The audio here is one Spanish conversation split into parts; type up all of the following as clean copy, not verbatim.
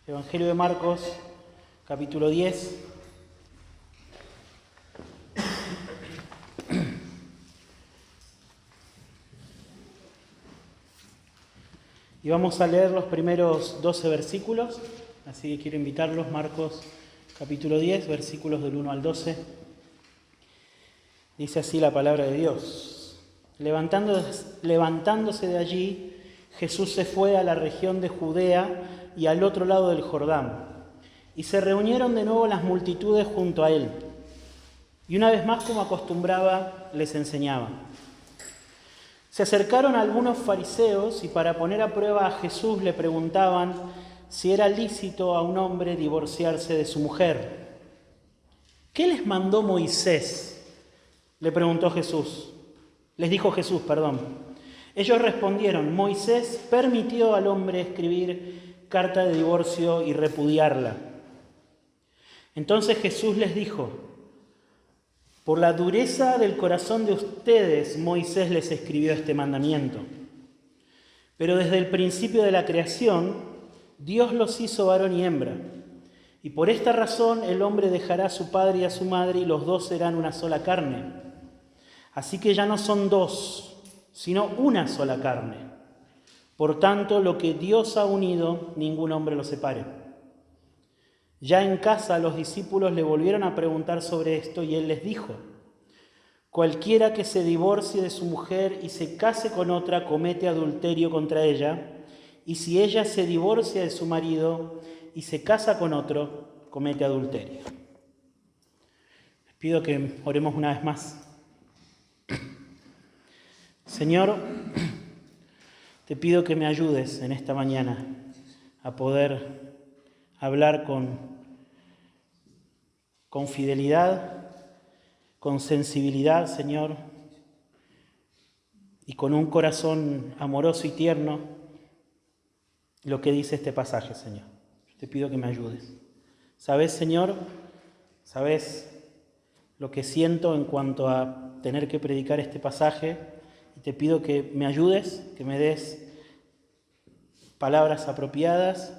Evangelio de Marcos, capítulo 10. Y vamos a leer los primeros 12 versículos, así que quiero invitarlos, Marcos capítulo 10, versículos del 1 al 12. Dice así la palabra de Dios. Levantándose de allí, Jesús se fue a la región de Judea y al otro lado del Jordán, y se reunieron de nuevo las multitudes junto a él. Y una vez más, como acostumbraba, les enseñaba. Se acercaron algunos fariseos y para poner a prueba a Jesús le preguntaban si era lícito a un hombre divorciarse de su mujer. ¿Qué les mandó Moisés?, le preguntó Jesús. Les dijo Jesús, Ellos respondieron: Moisés permitió al hombre escribir carta de divorcio y repudiarla. Entonces Jesús les dijo: por la dureza del corazón de ustedes, Moisés les escribió este mandamiento. Pero desde el principio de la creación, Dios los hizo varón y hembra. Y por esta razón el hombre dejará a su padre y a su madre, y los dos serán una sola carne. Así que ya no son dos, sino una sola carne. Por tanto, lo que Dios ha unido, ningún hombre lo separe. Ya en casa los discípulos le volvieron a preguntar sobre esto y él les dijo: cualquiera que se divorcie de su mujer y se case con otra comete adulterio contra ella, y si ella se divorcia de su marido y se casa con otro, comete adulterio. Les pido que oremos una vez más. Señor, te pido que me ayudes en esta mañana a poder hablar con fidelidad, con sensibilidad, Señor, y con un corazón amoroso y tierno, lo que dice este pasaje, Señor. Te pido que me ayudes. ¿Sabes, Señor? ¿Sabes lo que siento en cuanto a tener que predicar este pasaje? Y te pido que me ayudes, que me des palabras apropiadas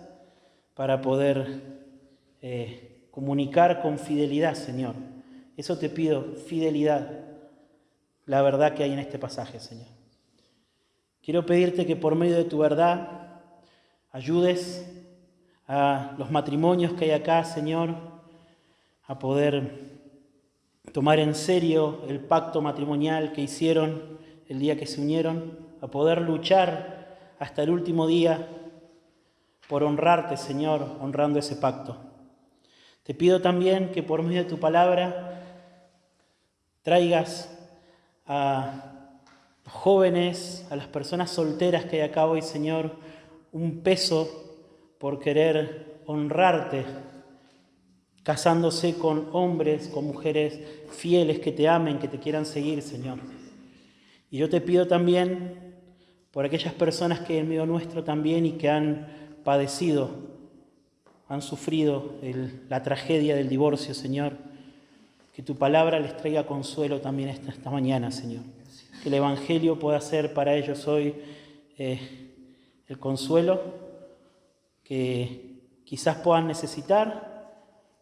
para poder comunicar con fidelidad, Señor. Eso te pido, fidelidad, la verdad que hay en este pasaje, Señor. Quiero pedirte que por medio de tu verdad ayudes a los matrimonios que hay acá, Señor, a poder tomar en serio el pacto matrimonial que hicieron el día que se unieron, a poder luchar hasta el último día por honrarte, Señor, honrando ese pacto. Te pido también que por medio de tu palabra traigas a los jóvenes, a las personas solteras que hay acá hoy, Señor, un peso por querer honrarte, casándose con hombres, con mujeres fieles que te amen, que te quieran seguir, Señor. Y yo te pido también por aquellas personas que en medio nuestro también y que han padecido, han sufrido la tragedia del divorcio, Señor, que tu palabra les traiga consuelo también esta mañana, Señor. Que el Evangelio pueda ser para ellos hoy el consuelo que quizás puedan necesitar,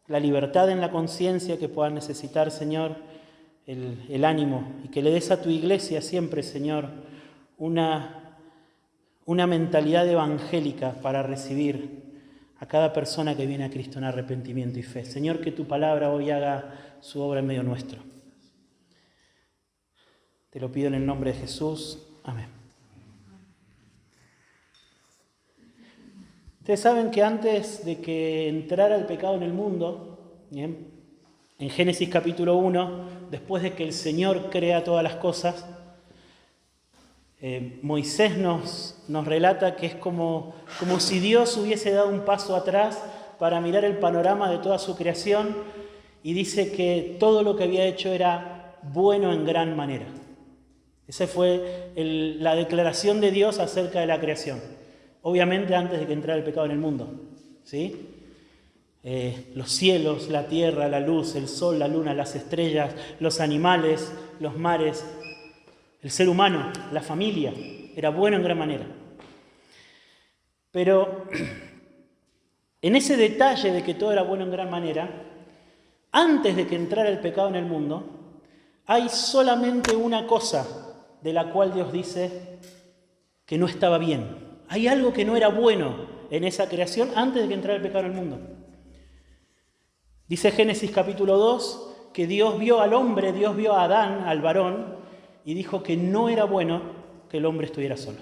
la libertad en la conciencia que puedan necesitar, Señor, el ánimo, y que le des a tu iglesia siempre, Señor, una mentalidad evangélica para recibir a cada persona que viene a Cristo en arrepentimiento y fe. Señor, que tu palabra hoy haga su obra en medio nuestro. Te lo pido en el nombre de Jesús. Amén. Ustedes saben que antes de que entrara el pecado en el mundo, ¿bien?, en Génesis capítulo 1, después de que el Señor crea todas las cosas, Moisés nos relata que es como si Dios hubiese dado un paso atrás para mirar el panorama de toda su creación, y dice que todo lo que había hecho era bueno en gran manera. Esa fue la declaración de Dios acerca de la creación. Obviamente antes de que entrara el pecado en el mundo, ¿sí? Los cielos, la tierra, la luz, el sol, la luna, las estrellas, los animales, los mares, el ser humano, la familia, era bueno en gran manera. Pero en ese detalle de que todo era bueno en gran manera, antes de que entrara el pecado en el mundo, hay solamente una cosa de la cual Dios dice que no estaba bien. Hay algo que no era bueno en esa creación antes de que entrara el pecado en el mundo. Dice Génesis capítulo 2 que Dios vio al hombre, Dios vio a Adán, al varón, y dijo que no era bueno que el hombre estuviera solo.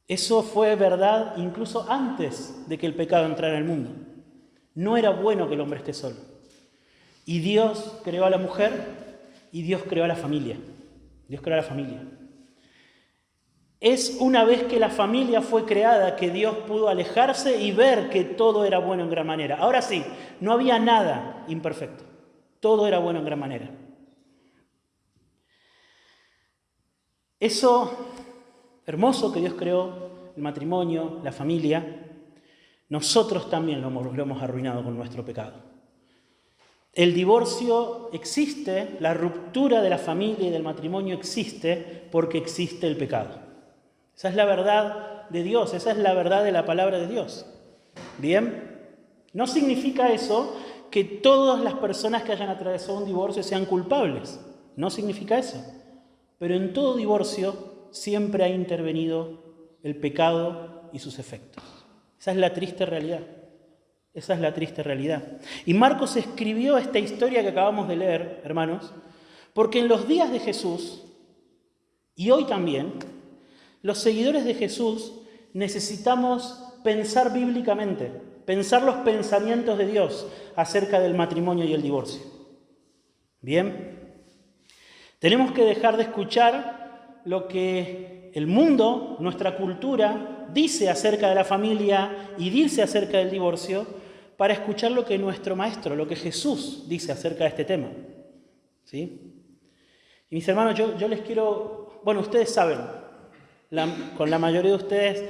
Eso fue verdad incluso antes de que el pecado entrara en el mundo. No era bueno que el hombre esté solo. Y Dios creó a la mujer y Dios creó a la familia. Dios creó a la familia. Es una vez que la familia fue creada que Dios pudo alejarse y ver que todo era bueno en gran manera. Ahora sí, no había nada imperfecto. Todo era bueno en gran manera. Eso hermoso que Dios creó, el matrimonio, la familia, nosotros también lo hemos arruinado con nuestro pecado. El divorcio existe, la ruptura de la familia y del matrimonio existe porque existe el pecado. Esa es la verdad de Dios, esa es la verdad de la palabra de Dios. ¿Bien? No significa eso que todas las personas que hayan atravesado un divorcio sean culpables. No significa eso. Pero en todo divorcio siempre ha intervenido el pecado y sus efectos. Esa es la triste realidad. Esa es la triste realidad. Y Marcos escribió esta historia que acabamos de leer, hermanos, porque en los días de Jesús, y hoy también, los seguidores de Jesús necesitamos pensar bíblicamente, pensar los pensamientos de Dios acerca del matrimonio y el divorcio. ¿Bien? Tenemos que dejar de escuchar lo que el mundo, nuestra cultura, dice acerca de la familia y dice acerca del divorcio, para escuchar lo que nuestro Maestro, lo que Jesús dice acerca de este tema. ¿Sí? Y mis hermanos, yo les quiero... Bueno, ustedes saben, con la mayoría de ustedes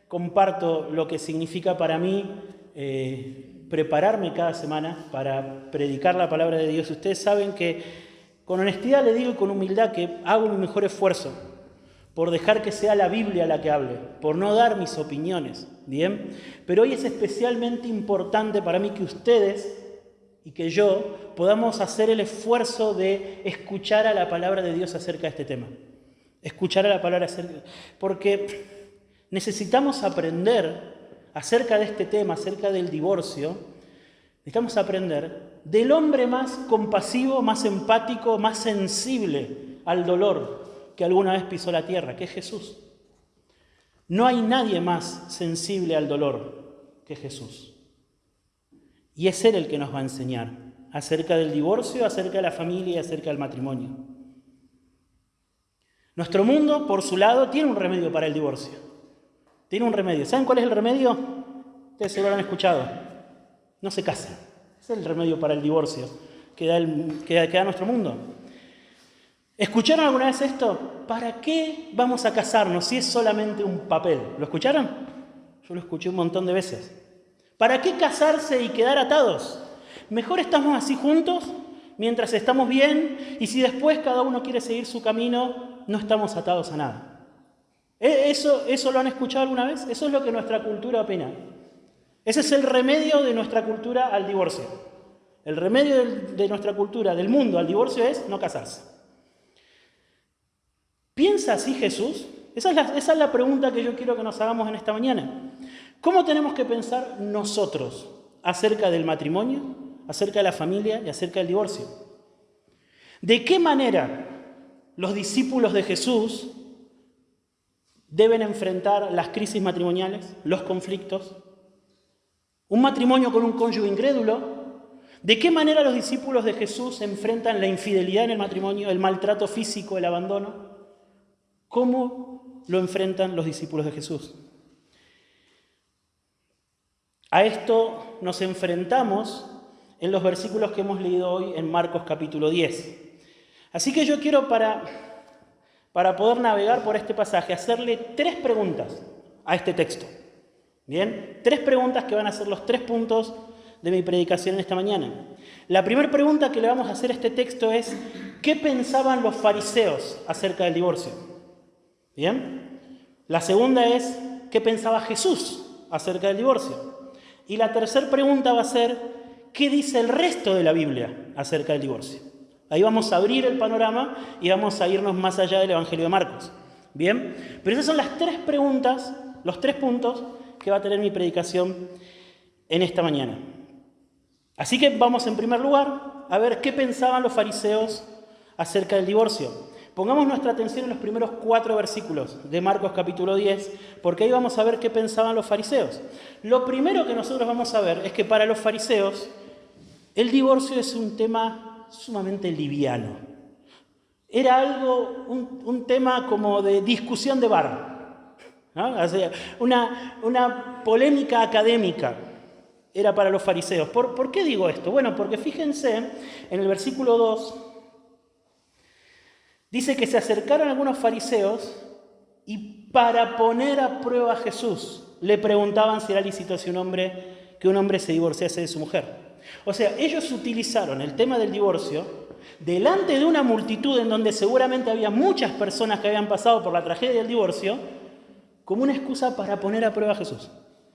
comparto lo que significa para mí prepararme cada semana para predicar la palabra de Dios. Ustedes saben que con honestidad le digo y con humildad que hago mi mejor esfuerzo por dejar que sea la Biblia la que hable, por no dar mis opiniones, ¿bien? Pero hoy es especialmente importante para mí que ustedes y que yo podamos hacer el esfuerzo de escuchar a la palabra de Dios acerca de este tema. Escuchar a la palabra acerca... Porque necesitamos aprender acerca de este tema, acerca del divorcio, necesitamos aprender del hombre más compasivo, más empático, más sensible al dolor que alguna vez pisó la tierra, que es Jesús. No hay nadie más sensible al dolor que Jesús. Y es Él el que nos va a enseñar acerca del divorcio, acerca de la familia y acerca del matrimonio. Nuestro mundo, por su lado, tiene un remedio para el divorcio. Tiene un remedio. ¿Saben cuál es el remedio? Ustedes se lo han escuchado. No se casen. Es el remedio para el divorcio que da nuestro mundo. ¿Escucharon alguna vez esto? ¿Para qué vamos a casarnos si es solamente un papel? ¿Lo escucharon? Yo lo escuché un montón de veces. ¿Para qué casarse y quedar atados? Mejor estamos así juntos, mientras estamos bien, y si después cada uno quiere seguir su camino, no estamos atados a nada. ¿Eso lo han escuchado alguna vez? Eso es lo que nuestra cultura opina. Ese es el remedio de nuestra cultura al divorcio. El remedio de nuestra cultura, del mundo, al divorcio es no casarse. ¿Piensa así Jesús? Esa es la pregunta que yo quiero que nos hagamos en esta mañana. ¿Cómo tenemos que pensar nosotros acerca del matrimonio, acerca de la familia y acerca del divorcio? ¿De qué manera los discípulos de Jesús deben enfrentar las crisis matrimoniales, los conflictos? ¿Un matrimonio con un cónyuge incrédulo? ¿De qué manera los discípulos de Jesús enfrentan la infidelidad en el matrimonio, el maltrato físico, el abandono? ¿Cómo lo enfrentan los discípulos de Jesús? A esto nos enfrentamos en los versículos que hemos leído hoy en Marcos capítulo 10. Así que yo quiero, para poder navegar por este pasaje, hacerle 3 preguntas a este texto. ¿Bien? 3 preguntas que van a ser los 3 puntos de mi predicación en esta mañana. La primera pregunta que le vamos a hacer a este texto es: ¿qué pensaban los fariseos acerca del divorcio? ¿Bien? La segunda es: ¿qué pensaba Jesús acerca del divorcio? Y la tercera pregunta va a ser, ¿qué dice el resto de la Biblia acerca del divorcio? Ahí vamos a abrir el panorama y vamos a irnos más allá del Evangelio de Marcos. ¿Bien? Pero esas son las 3 preguntas, los 3 puntos que va a tener mi predicación en esta mañana. Así que vamos en primer lugar a ver qué pensaban los fariseos acerca del divorcio. Pongamos nuestra atención en los primeros 4 versículos de Marcos capítulo 10, porque ahí vamos a ver qué pensaban los fariseos. Lo primero que nosotros vamos a ver es que para los fariseos el divorcio es un tema sumamente liviano. Era algo, un tema como de discusión de bar, ¿no? O sea, una polémica académica era para los fariseos. ¿Por qué digo esto? Bueno, porque fíjense, en el versículo 2, dice que se acercaron algunos fariseos y para poner a prueba a Jesús, le preguntaban si era lícito que un hombre se divorciase de su mujer. O sea, ellos utilizaron el tema del divorcio delante de una multitud en donde seguramente había muchas personas que habían pasado por la tragedia del divorcio, como una excusa para poner a prueba a Jesús.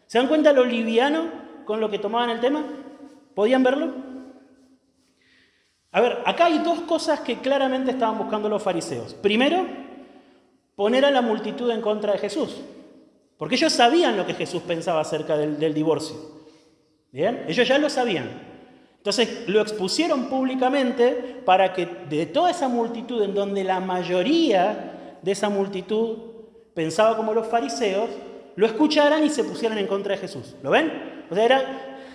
¿Se dan cuenta lo liviano con lo que tomaban el tema? ¿Podían verlo? A ver, acá hay 2 cosas que claramente estaban buscando los fariseos. Primero, poner a la multitud en contra de Jesús, porque ellos sabían lo que Jesús pensaba acerca del divorcio. ¿Bien? Ellos ya lo sabían. Entonces lo expusieron públicamente para que de toda esa multitud, en donde la mayoría de esa multitud pensaba como los fariseos, lo escucharan y se pusieran en contra de Jesús. ¿Lo ven? O sea,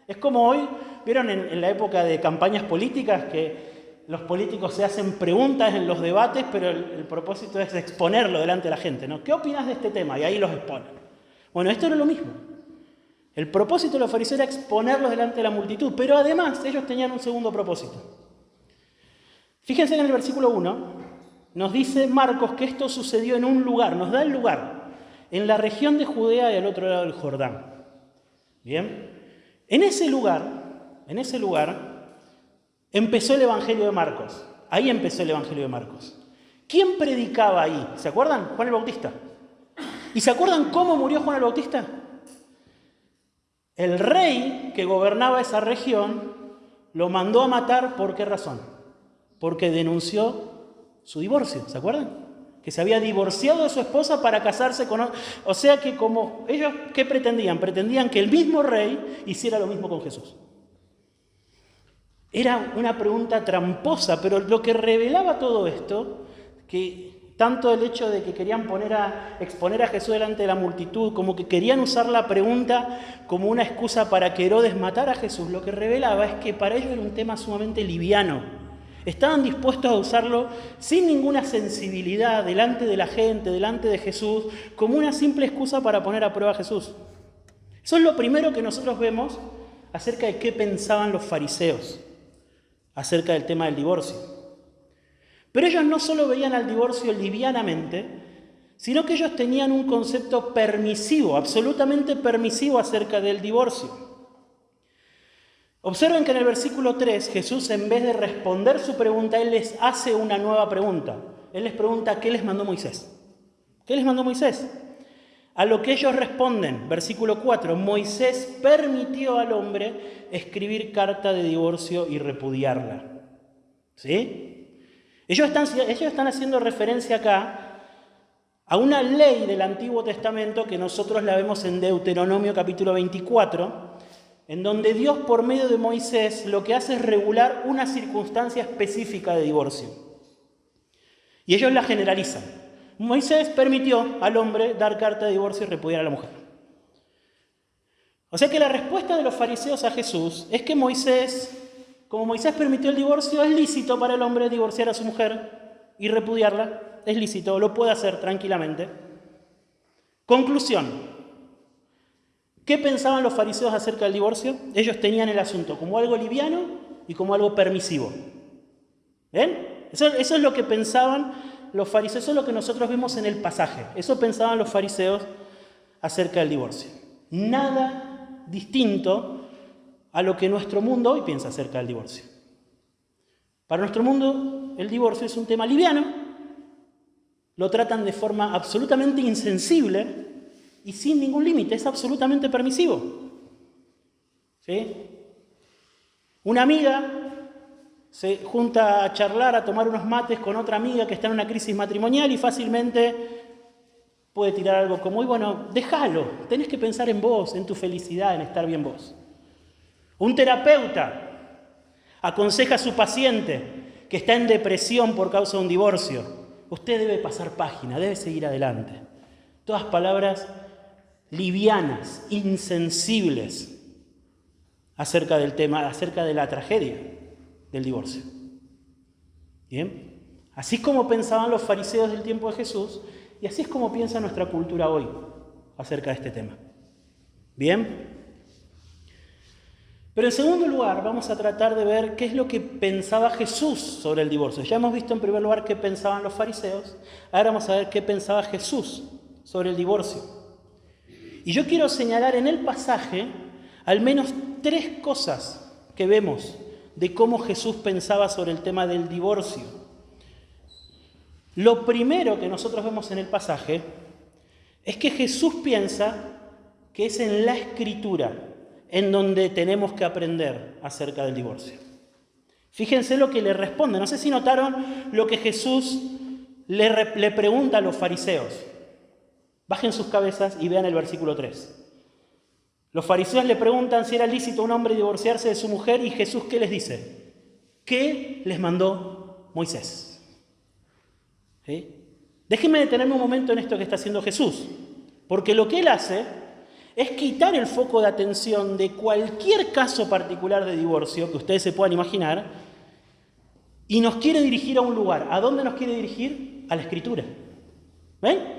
es como hoy, ¿vieron en la época de campañas políticas que los políticos se hacen preguntas en los debates, pero el propósito es exponerlo delante de la gente, ¿no? ¿Qué opinas de este tema? Y ahí los exponen. Bueno, esto era lo mismo. El propósito de los fariseos era exponerlos delante de la multitud, pero además ellos tenían un segundo propósito. Fíjense en el versículo 1, nos dice Marcos que esto sucedió en un lugar, nos da el lugar, en la región de Judea y al otro lado del Jordán. ¿Bien? En ese lugar empezó el Evangelio de Marcos. Ahí empezó el Evangelio de Marcos. ¿Quién predicaba ahí? ¿Se acuerdan? Juan el Bautista. ¿Y se acuerdan cómo murió Juan el Bautista? El rey que gobernaba esa región lo mandó a matar. ¿Por qué razón? Porque denunció su divorcio, ¿se acuerdan? Que se había divorciado de su esposa para casarse con otro. O sea que como ellos, ¿qué pretendían? Pretendían que el mismo rey hiciera lo mismo con Jesús. Era una pregunta tramposa, pero lo que revelaba todo esto, que tanto el hecho de que querían exponer a Jesús delante de la multitud, como que querían usar la pregunta como una excusa para que Herodes matara a Jesús, lo que revelaba es que para ellos era un tema sumamente liviano. Estaban dispuestos a usarlo sin ninguna sensibilidad delante de la gente, delante de Jesús, como una simple excusa para poner a prueba a Jesús. Eso es lo primero que nosotros vemos acerca de qué pensaban los fariseos acerca del tema del divorcio. Pero ellos no solo veían al divorcio livianamente, sino que ellos tenían un concepto permisivo, absolutamente permisivo acerca del divorcio. Observen que en el versículo 3, Jesús, en vez de responder su pregunta, Él les hace una nueva pregunta. Él les pregunta, ¿qué les mandó Moisés? ¿Qué les mandó Moisés? A lo que ellos responden, versículo 4, Moisés permitió al hombre escribir carta de divorcio y repudiarla. ¿Sí? Ellos están haciendo referencia acá a una ley del Antiguo Testamento que nosotros la vemos en Deuteronomio capítulo 24, en donde Dios por medio de Moisés lo que hace es regular una circunstancia específica de divorcio. Y ellos la generalizan. Moisés permitió al hombre dar carta de divorcio y repudiar a la mujer. O sea que la respuesta de los fariseos a Jesús es que como Moisés permitió el divorcio, es lícito para el hombre divorciar a su mujer y repudiarla. Es lícito, lo puede hacer tranquilamente. Conclusión. ¿Qué pensaban los fariseos acerca del divorcio? Ellos tenían el asunto como algo liviano y como algo permisivo. ¿Ven? Eso es lo que pensaban los fariseos, eso es lo que nosotros vemos en el pasaje. Eso pensaban los fariseos acerca del divorcio. Nada distinto a lo que nuestro mundo hoy piensa acerca del divorcio. Para nuestro mundo, el divorcio es un tema liviano, lo tratan de forma absolutamente insensible y sin ningún límite, es absolutamente permisivo. ¿Sí? Una amiga se junta a charlar, a tomar unos mates con otra amiga que está en una crisis matrimonial y fácilmente puede tirar algo como, y bueno, déjalo, tenés que pensar en vos, en tu felicidad, en estar bien vos. Un terapeuta aconseja a su paciente que está en depresión por causa de un divorcio. Usted debe pasar página, debe seguir adelante. Todas palabras livianas, insensibles acerca del tema, acerca de la tragedia del divorcio. ¿Bien? Así es como pensaban los fariseos del tiempo de Jesús y así es como piensa nuestra cultura hoy acerca de este tema. ¿Bien? Pero en segundo lugar vamos a tratar de ver qué es lo que pensaba Jesús sobre el divorcio. Ya hemos visto en primer lugar qué pensaban los fariseos, ahora vamos a ver qué pensaba Jesús sobre el divorcio. Y yo quiero señalar en el pasaje al menos 3 cosas que vemos de cómo Jesús pensaba sobre el tema del divorcio. Lo primero que nosotros vemos en el pasaje es que Jesús piensa que es en la Escritura en donde tenemos que aprender acerca del divorcio. Fíjense lo que le responde. No sé si notaron lo que Jesús le pregunta a los fariseos. Bajen sus cabezas y vean el versículo 3. Los fariseos le preguntan si era lícito a un hombre divorciarse de su mujer y Jesús, ¿qué les dice? ¿Qué les mandó Moisés? ¿Sí? Déjenme detenerme un momento en esto que está haciendo Jesús, porque lo que él hace es quitar el foco de atención de cualquier caso particular de divorcio que ustedes se puedan imaginar y nos quiere dirigir a un lugar. ¿A dónde nos quiere dirigir? A la Escritura. ¿Ven?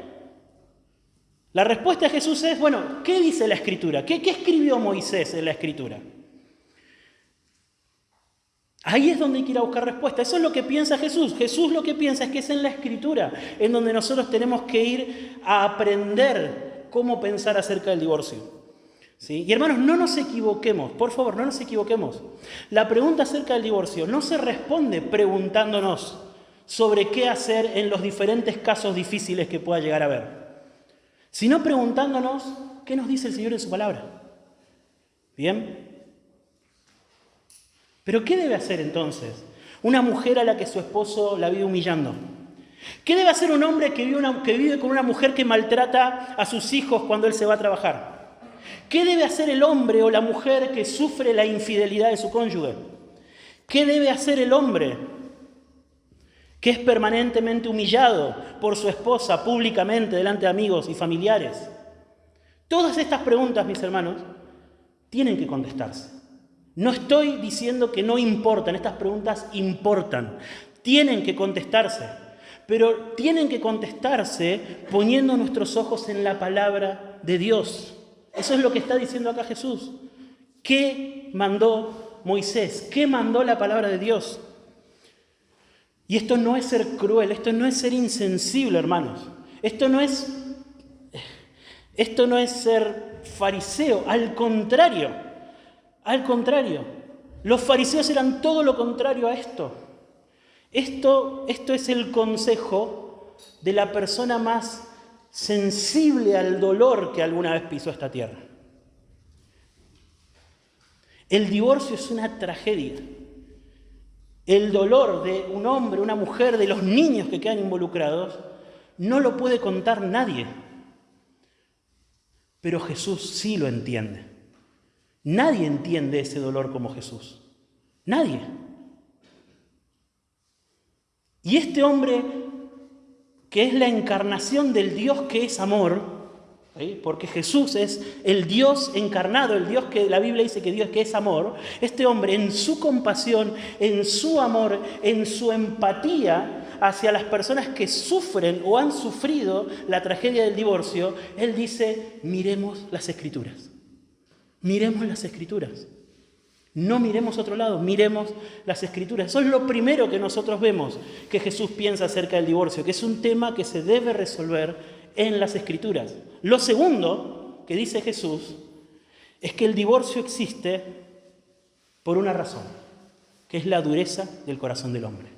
La respuesta de Jesús es, bueno, ¿qué dice la Escritura? ¿Qué escribió Moisés en la Escritura? Ahí es donde hay que ir a buscar respuesta. Eso es lo que piensa Jesús. Jesús lo que piensa es que es en la Escritura en donde nosotros tenemos que ir a aprender cómo pensar acerca del divorcio. ¿Sí? Y hermanos, no nos equivoquemos, por favor, no nos equivoquemos. La pregunta acerca del divorcio no se responde preguntándonos sobre qué hacer en los diferentes casos difíciles que pueda llegar a haber, sino preguntándonos qué nos dice el Señor en su palabra. ¿Bien? ¿Pero qué debe hacer entonces una mujer a la que su esposo la vive humillando? ¿Qué debe hacer un hombre que vive con una mujer que maltrata a sus hijos cuando él se va a trabajar? ¿Qué debe hacer el hombre o la mujer que sufre la infidelidad de su cónyuge? ¿Qué debe hacer el hombre que es permanentemente humillado por su esposa públicamente delante de amigos y familiares? Todas estas preguntas, mis hermanos, tienen que contestarse. No estoy diciendo que no importan, estas preguntas importan, tienen que contestarse, pero tienen que contestarse poniendo nuestros ojos en la palabra de Dios. Eso es lo que está diciendo acá Jesús. ¿Qué mandó Moisés? ¿Qué mandó la palabra de Dios? Y esto no es ser cruel, esto no es ser insensible, hermanos. Esto no es ser fariseo, al contrario. Al contrario, los fariseos eran todo lo contrario a esto. Esto es el consejo de la persona más sensible al dolor que alguna vez pisó esta tierra. El divorcio es una tragedia. El dolor de un hombre, una mujer, de los niños que quedan involucrados, no lo puede contar nadie. Pero Jesús sí lo entiende. Nadie entiende ese dolor como Jesús. Nadie. Y este hombre, que es la encarnación del Dios que es amor, ¿sí? Porque Jesús es el Dios encarnado, el Dios que la Biblia dice que es amor, este hombre en su compasión, en su amor, en su empatía hacia las personas que sufren o han sufrido la tragedia del divorcio, él dice, miremos las Escrituras. Miremos las Escrituras. No miremos a otro lado, miremos las Escrituras. Eso es lo primero que nosotros vemos que Jesús piensa acerca del divorcio, que es un tema que se debe resolver en las Escrituras. Lo segundo que dice Jesús es que el divorcio existe por una razón, que es la dureza del corazón del hombre.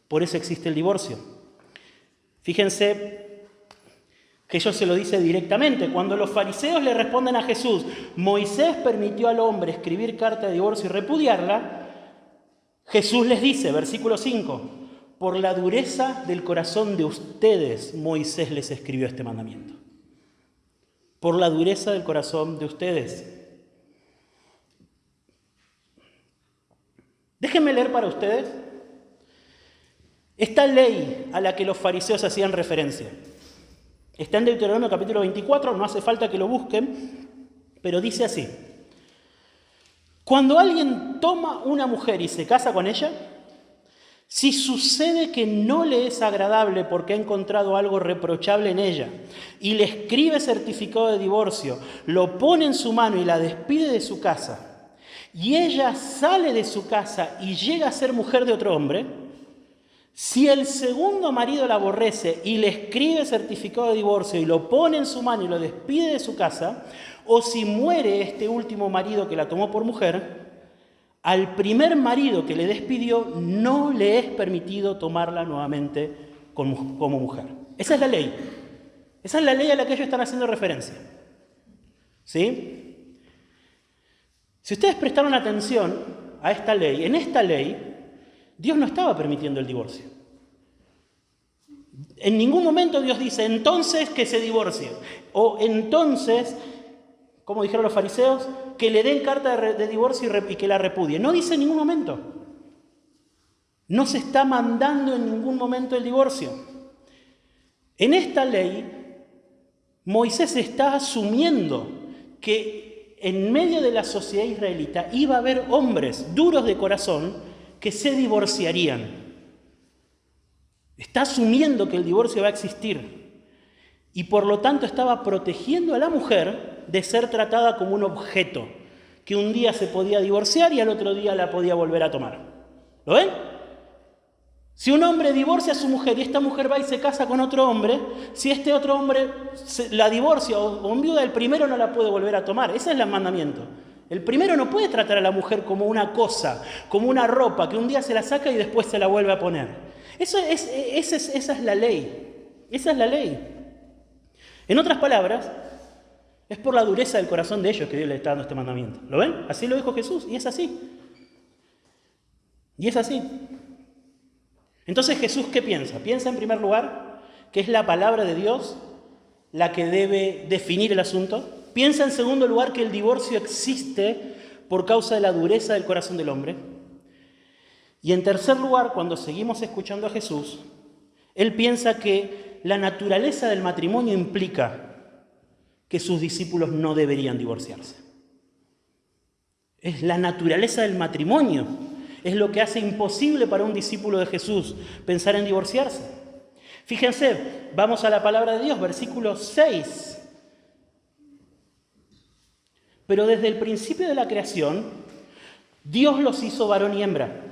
Por eso existe el divorcio. Fíjense que ellos se lo dicen directamente. Cuando los fariseos le responden a Jesús, Moisés permitió al hombre escribir carta de divorcio y repudiarla, Jesús les dice, versículo 5, por la dureza del corazón de ustedes, Moisés les escribió este mandamiento. Por la dureza del corazón de ustedes. Déjenme leer para ustedes esta ley a la que los fariseos hacían referencia. Está en Deuteronomio capítulo 24, no hace falta que lo busquen, pero dice así. Cuando alguien toma una mujer y se casa con ella, si sucede que no le es agradable porque ha encontrado algo reprochable en ella y le escribe certificado de divorcio, lo pone en su mano y la despide de su casa, y ella sale de su casa y llega a ser mujer de otro hombre, si el segundo marido la aborrece y le escribe certificado de divorcio y lo pone en su mano y lo despide de su casa, o si muere este último marido que la tomó por mujer, al primer marido que le despidió no le es permitido tomarla nuevamente como mujer. Esa es la ley. Esa es la ley a la que ellos están haciendo referencia. ¿Sí? Si ustedes prestaron atención a esta ley, en esta ley, Dios no estaba permitiendo el divorcio. En ningún momento Dios dice, entonces que se divorcie. O entonces, como dijeron los fariseos, que le den carta de divorcio y que la repudie. No dice en ningún momento. No se está mandando en ningún momento el divorcio. En esta ley, Moisés está asumiendo que en medio de la sociedad israelita iba a haber hombres duros de corazón que se divorciarían. Está asumiendo que el divorcio va a existir. Y por lo tanto estaba protegiendo a la mujer de ser tratada como un objeto, que un día se podía divorciar y al otro día la podía volver a tomar. ¿Lo ven? Si un hombre divorcia a su mujer y esta mujer va y se casa con otro hombre, si este otro hombre la divorcia o enviuda, el primero no la puede volver a tomar. Ese es el mandamiento. El primero no puede tratar a la mujer como una cosa, como una ropa, que un día se la saca y después se la vuelve a poner. Esa es la ley. Esa es la ley. En otras palabras, es por la dureza del corazón de ellos que Dios les está dando este mandamiento. ¿Lo ven? Así lo dijo Jesús y es así. Y es así. Entonces Jesús, ¿qué piensa? Piensa en primer lugar que es la palabra de Dios la que debe definir el asunto. Piensa en segundo lugar que el divorcio existe por causa de la dureza del corazón del hombre. Y en tercer lugar, cuando seguimos escuchando a Jesús, él piensa que la naturaleza del matrimonio implica que sus discípulos no deberían divorciarse. Es la naturaleza del matrimonio. Es lo que hace imposible para un discípulo de Jesús pensar en divorciarse. Fíjense, vamos a la palabra de Dios, versículo 6. Pero desde el principio de la creación, Dios los hizo varón y hembra.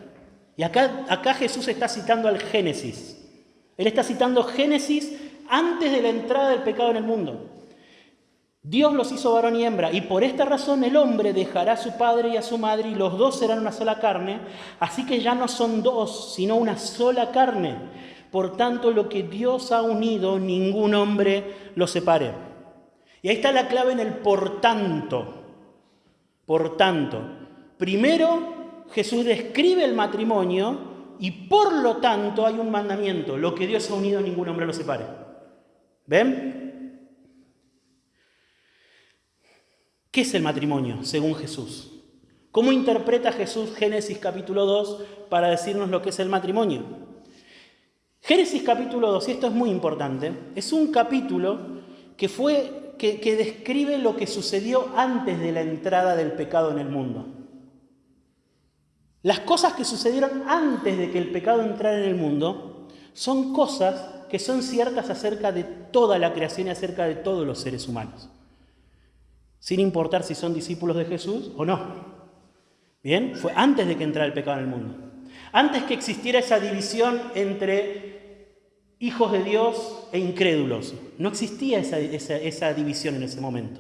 Y acá Jesús está citando al Génesis. Él está citando Génesis antes de la entrada del pecado en el mundo. Dios los hizo varón y hembra, y por esta razón el hombre dejará a su padre y a su madre, y los dos serán una sola carne, así que ya no son dos, sino una sola carne. Por tanto, lo que Dios ha unido, ningún hombre lo separe. Y ahí está la clave en el por tanto. Por tanto, primero Jesús describe el matrimonio, y por lo tanto hay un mandamiento: lo que Dios ha unido, ningún hombre lo separe. ¿Ven? ¿Qué es el matrimonio según Jesús? ¿Cómo interpreta Jesús Génesis capítulo 2 para decirnos lo que es el matrimonio? Génesis capítulo 2, y esto es muy importante, es un capítulo que describe lo que sucedió antes de la entrada del pecado en el mundo. Las cosas que sucedieron antes de que el pecado entrara en el mundo son cosas que son ciertas acerca de toda la creación y acerca de todos los seres humanos, sin importar si son discípulos de Jesús o no. Bien, fue antes de que entrara el pecado en el mundo. Antes que existiera esa división entre hijos de Dios e incrédulos. No existía esa división en ese momento.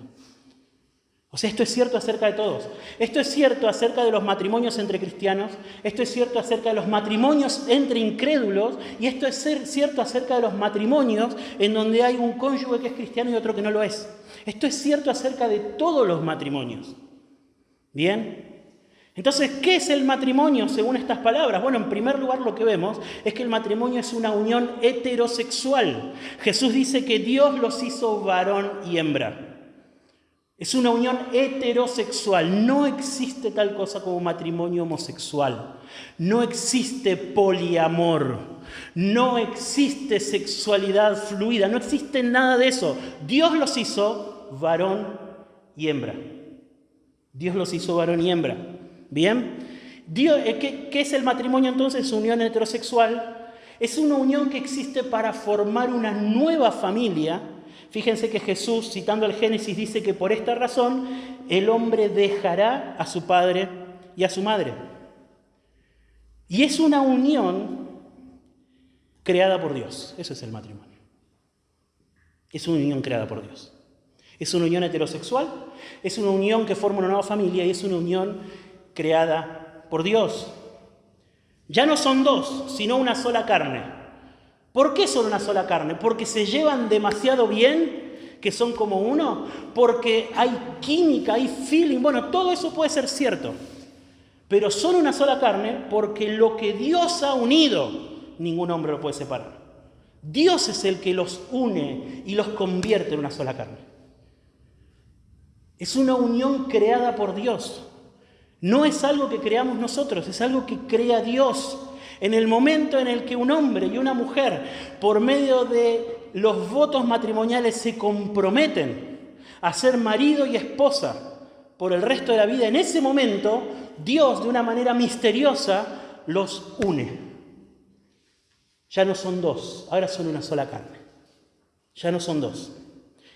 O sea, esto es cierto acerca de todos. Esto es cierto acerca de los matrimonios entre cristianos, esto es cierto acerca de los matrimonios entre incrédulos, y esto es cierto acerca de los matrimonios en donde hay un cónyuge que es cristiano y otro que no lo es. Esto es cierto acerca de todos los matrimonios. ¿Bien? Entonces, ¿qué es el matrimonio según estas palabras? Bueno, en primer lugar lo que vemos es que el matrimonio es una unión heterosexual. Jesús dice que Dios los hizo varón y hembra. Es una unión heterosexual. No existe tal cosa como matrimonio homosexual. No existe poliamor. No existe sexualidad fluida. No existe nada de eso. Dios los hizo varón y hembra. Dios los hizo varón y hembra. ¿Bien? ¿Qué es el matrimonio entonces? Unión heterosexual. Es una unión que existe para formar una nueva familia. Fíjense que Jesús, citando el Génesis, dice que por esta razón el hombre dejará a su padre y a su madre. Y es una unión creada por Dios. Eso es el matrimonio. Es una unión creada por Dios. Es una unión heterosexual, es una unión que forma una nueva familia y es una unión creada por Dios. Ya no son dos, sino una sola carne. ¿Por qué son una sola carne? ¿Porque se llevan demasiado bien, que son como uno? ¿Porque hay química, hay feeling? Bueno, todo eso puede ser cierto. Pero son una sola carne porque lo que Dios ha unido, ningún hombre lo puede separar. Dios es el que los une y los convierte en una sola carne. Es una unión creada por Dios. No es algo que creamos nosotros, es algo que crea Dios. En el momento en el que un hombre y una mujer, por medio de los votos matrimoniales, se comprometen a ser marido y esposa por el resto de la vida, en ese momento, Dios, de una manera misteriosa, los une. Ya no son dos, ahora son una sola carne. Ya no son dos.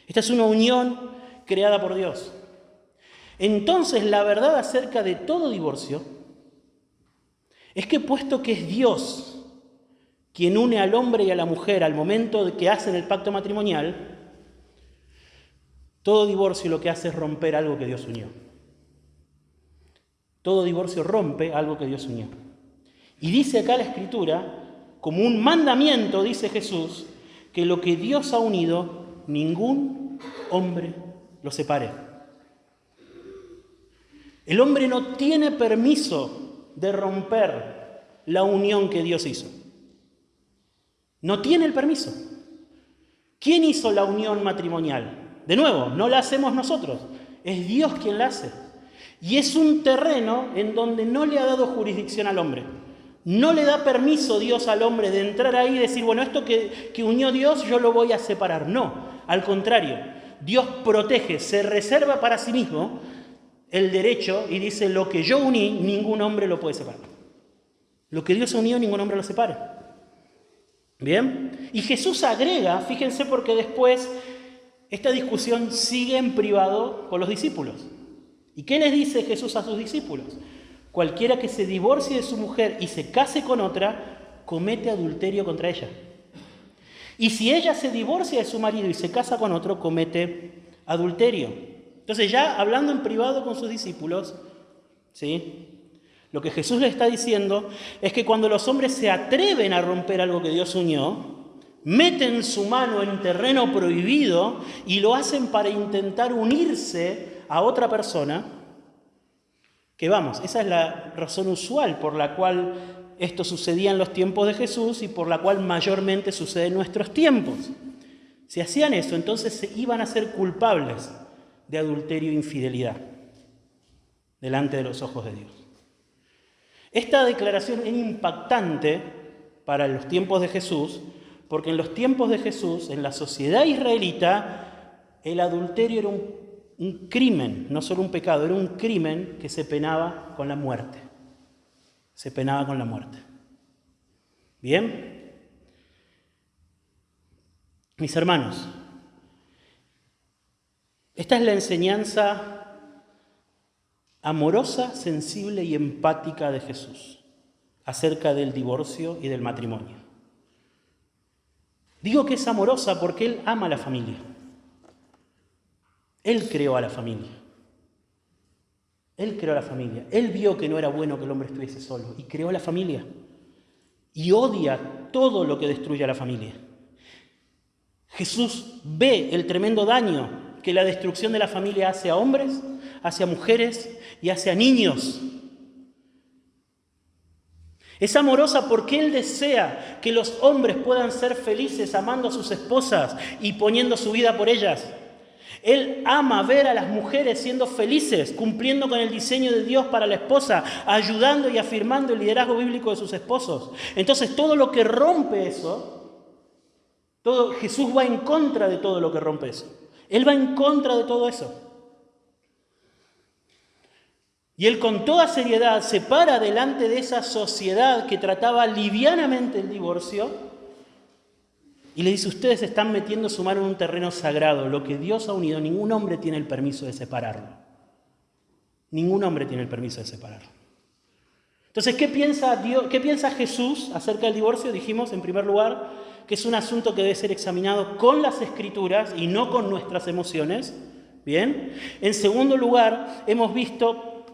Esta es una unión creada por Dios. Entonces, la verdad acerca de todo divorcio es que puesto que es Dios quien une al hombre y a la mujer al momento de que hacen el pacto matrimonial, todo divorcio lo que hace es romper algo que Dios unió. Todo divorcio rompe algo que Dios unió. Y dice acá la Escritura, como un mandamiento, dice Jesús, que lo que Dios ha unido, ningún hombre lo separe. El hombre no tiene permiso de romper la unión que Dios hizo. No tiene el permiso. ¿Quién hizo la unión matrimonial? De nuevo, no la hacemos nosotros, es Dios quien la hace. Y es un terreno en donde no le ha dado jurisdicción al hombre. No le da permiso Dios al hombre de entrar ahí y decir, bueno, esto que unió Dios yo lo voy a separar. No, al contrario, Dios protege, se reserva para sí mismo el derecho y dice, lo que yo uní, ningún hombre lo puede separar. Lo que Dios unió, ningún hombre lo separa. ¿Bien? Y Jesús agrega, fíjense porque después esta discusión sigue en privado con los discípulos. ¿Y qué les dice Jesús a sus discípulos? Cualquiera que se divorcie de su mujer y se case con otra, comete adulterio contra ella. Y si ella se divorcia de su marido y se casa con otro, comete adulterio. Entonces ya hablando en privado con sus discípulos, ¿sí? Lo que Jesús les está diciendo es que cuando los hombres se atreven a romper algo que Dios unió, meten su mano en terreno prohibido y lo hacen para intentar unirse a otra persona, que vamos, esa es la razón usual por la cual esto sucedía en los tiempos de Jesús y por la cual mayormente sucede en nuestros tiempos. Si hacían eso, entonces se iban a ser culpables de adulterio e infidelidad delante de los ojos de Dios. Esta declaración es impactante para los tiempos de Jesús, porque en los tiempos de Jesús, en la sociedad israelita, el adulterio era un crimen, no solo un pecado, era un crimen que se penaba con la muerte. Se penaba con la muerte. ¿Bien? Mis hermanos, esta es la enseñanza amorosa, sensible y empática de Jesús acerca del divorcio y del matrimonio. Digo que es amorosa porque Él ama a la familia. Él creó a la familia. Él creó la familia. Él vio que no era bueno que el hombre estuviese solo y creó la familia. Y odia todo lo que destruye a la familia. Jesús ve el tremendo daño que la destrucción de la familia hace a hombres, hace a mujeres y hace a niños. Es amorosa porque Él desea que los hombres puedan ser felices amando a sus esposas y poniendo su vida por ellas. Él ama ver a las mujeres siendo felices, cumpliendo con el diseño de Dios para la esposa, ayudando y afirmando el liderazgo bíblico de sus esposos. Entonces, todo lo que rompe eso, Jesús va en contra de todo lo que rompe eso. Él va en contra de todo eso. Y Él con toda seriedad se para delante de esa sociedad que trataba livianamente el divorcio y le dice: ustedes están metiendo su mano en un terreno sagrado. Lo que Dios ha unido, ningún hombre tiene el permiso de separarlo. Ningún hombre tiene el permiso de separarlo. Entonces, ¿qué piensa Jesús acerca del divorcio? Dijimos, en primer lugar, que es un asunto que debe ser examinado con las Escrituras y no con nuestras emociones. Bien. En segundo lugar, hemos visto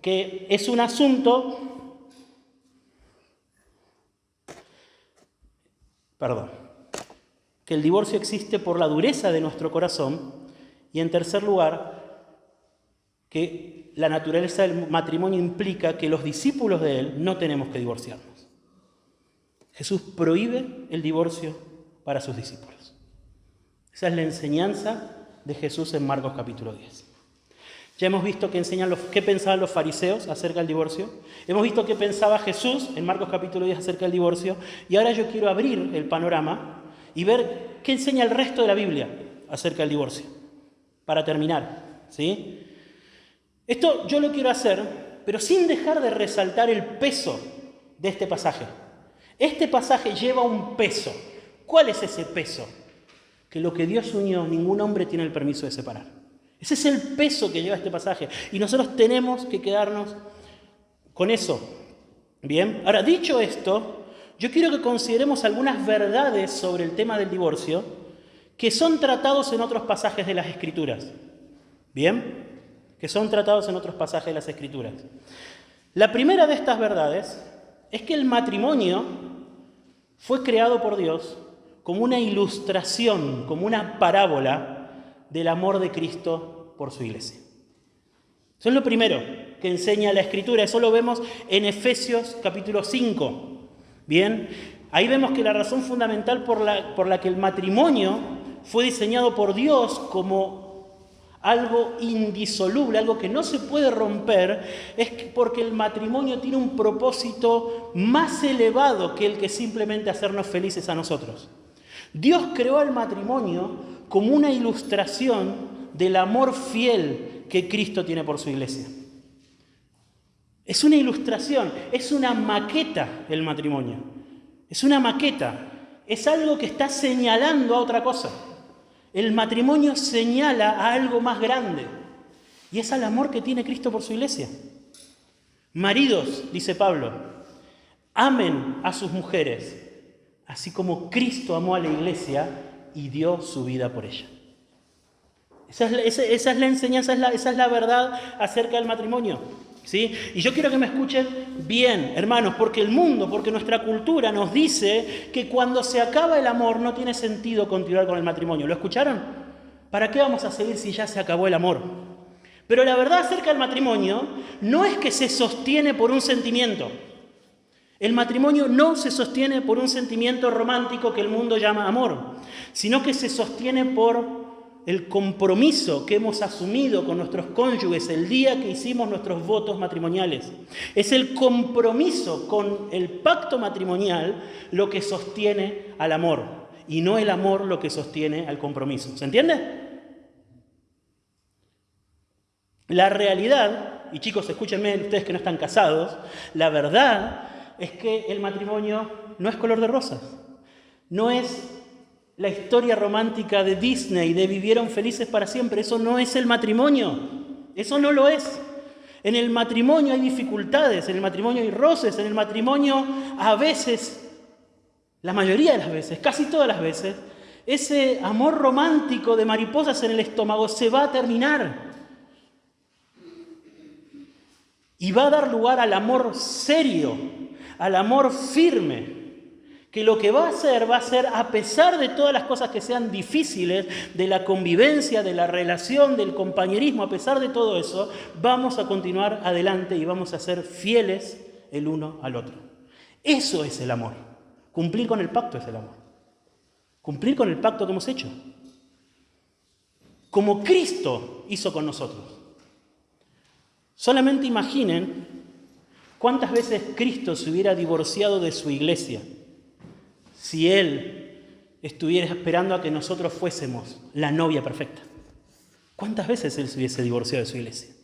que es un asunto, que el divorcio existe por la dureza de nuestro corazón. Y en tercer lugar, que la naturaleza del matrimonio implica que los discípulos de Él no tenemos que divorciarnos. Jesús prohíbe el divorcio para sus discípulos. Esa es la enseñanza de Jesús en Marcos capítulo 10. Ya hemos visto qué pensaban los fariseos acerca del divorcio. Hemos visto qué pensaba Jesús en Marcos capítulo 10 acerca del divorcio. Y ahora yo quiero abrir el panorama y ver qué enseña el resto de la Biblia acerca del divorcio. Para terminar, ¿sí? Esto yo lo quiero hacer, pero sin dejar de resaltar el peso de este pasaje. Este pasaje lleva un peso. ¿Cuál es ese peso? Que lo que Dios unió, ningún hombre tiene el permiso de separar. Ese es el peso que lleva este pasaje. Y nosotros tenemos que quedarnos con eso. Bien, ahora dicho esto, yo quiero que consideremos algunas verdades sobre el tema del divorcio que son tratados en otros pasajes de las Escrituras. Bien, que son tratados en otros pasajes de las Escrituras. La primera de estas verdades es que el matrimonio fue creado por Dios como una ilustración, como una parábola del amor de Cristo por su iglesia. Eso es lo primero que enseña la Escritura. Eso lo vemos en Efesios capítulo 5. Bien, ahí vemos que la razón fundamental por la que el matrimonio fue diseñado por Dios como algo indisoluble, algo que no se puede romper, es porque el matrimonio tiene un propósito más elevado que el que simplemente hacernos felices a nosotros. Dios creó al matrimonio como una ilustración del amor fiel que Cristo tiene por su iglesia. Es una ilustración, es una maqueta el matrimonio. Es una maqueta, es algo que está señalando a otra cosa. El matrimonio señala a algo más grande y es al amor que tiene Cristo por su iglesia. Maridos, dice Pablo, amen a sus mujeres, así como Cristo amó a la iglesia y dio su vida por ella. Esa es la enseñanza, esa es la verdad acerca del matrimonio, ¿sí? Y yo quiero que me escuchen bien, hermanos, porque nuestra cultura nos dice que cuando se acaba el amor no tiene sentido continuar con el matrimonio. ¿Lo escucharon? ¿Para qué vamos a seguir si ya se acabó el amor? Pero la verdad acerca del matrimonio no es que se sostiene por un sentimiento. El matrimonio no se sostiene por un sentimiento romántico que el mundo llama amor, sino que se sostiene por el compromiso que hemos asumido con nuestros cónyuges el día que hicimos nuestros votos matrimoniales. Es el compromiso con el pacto matrimonial lo que sostiene al amor, y no el amor lo que sostiene al compromiso. ¿Se entiende? La realidad, y chicos, escúchenme ustedes que no están casados, la verdad es que el matrimonio no es color de rosas. No es la historia romántica de Disney de vivieron felices para siempre. Eso no es el matrimonio. Eso no lo es. En el matrimonio hay dificultades, en el matrimonio hay roces, en el matrimonio a veces, la mayoría de las veces, casi todas las veces, ese amor romántico de mariposas en el estómago se va a terminar. Y va a dar lugar al amor serio, al amor firme, que lo que va a hacer a pesar de todas las cosas que sean difíciles, de la convivencia, de la relación, del compañerismo, a pesar de todo eso, vamos a continuar adelante y vamos a ser fieles el uno al otro. Eso es el amor. Cumplir con el pacto es el amor. Cumplir con el pacto que hemos hecho. Como Cristo hizo con nosotros. Solamente imaginen cuántas veces Cristo se hubiera divorciado de su iglesia si Él estuviera esperando a que nosotros fuésemos la novia perfecta. ¿Cuántas veces Él se hubiese divorciado de su iglesia?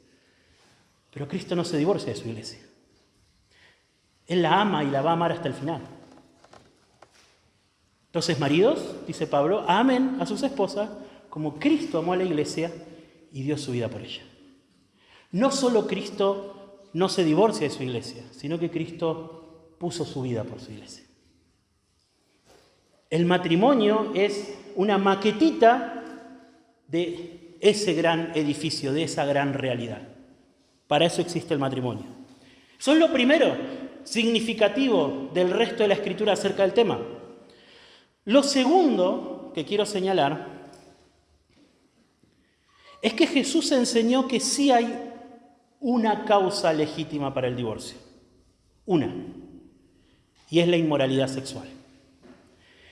Pero Cristo no se divorcia de su iglesia. Él la ama y la va a amar hasta el final. Entonces, maridos, dice Pablo, amen a sus esposas como Cristo amó a la iglesia y dio su vida por ella. No solo Cristo no se divorcia de su iglesia, sino que Cristo puso su vida por su iglesia. El matrimonio es una maquetita de ese gran edificio, de esa gran realidad. Para eso existe el matrimonio. Eso es lo primero significativo del resto de la Escritura acerca del tema. Lo segundo que quiero señalar es que Jesús enseñó que sí hay una causa legítima para el divorcio. Una. Y es la inmoralidad sexual.